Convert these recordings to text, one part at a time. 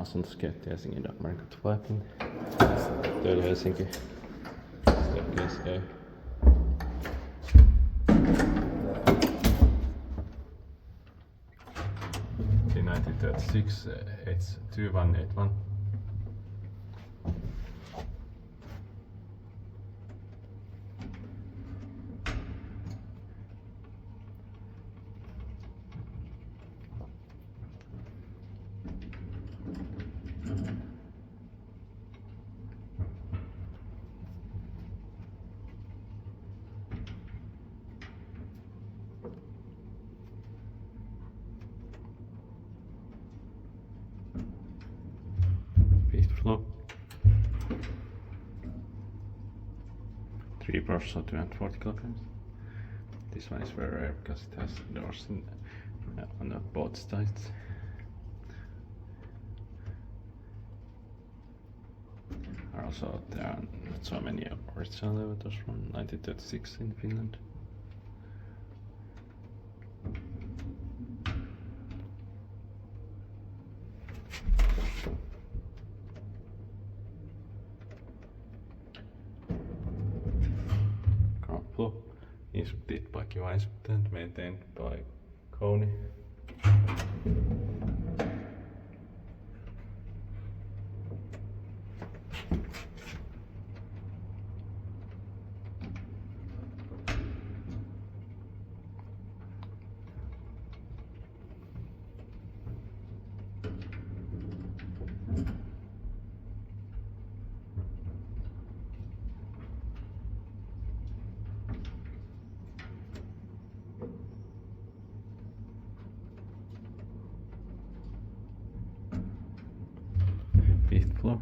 asuntoskeetti Helsingin Nervanderinkatu 5. Third Helsinki. Staircase A. 1936 H2181. Fifth floor. 3 floors, so 240 kilograms. This one is very rare because it has doors on the both sides. Also, there are not so many original elevators from 1936 in Finland. Ground floor, inspected by Kone and maintained by Kone. Fifth floor.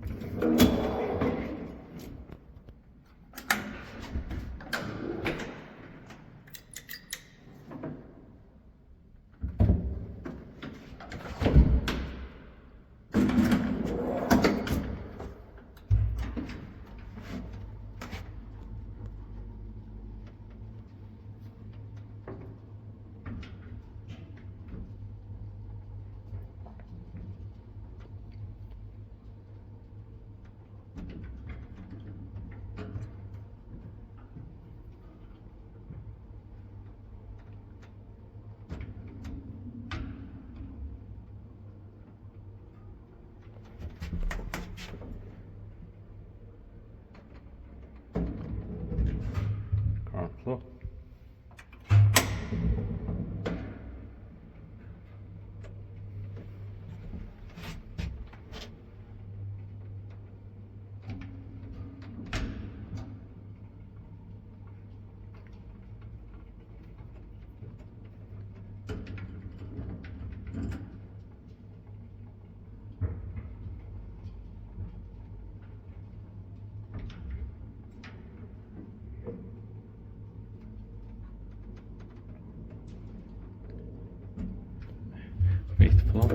Ground floor. Fifth floor.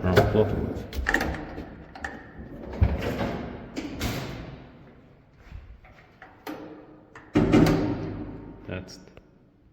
Ground floor. That's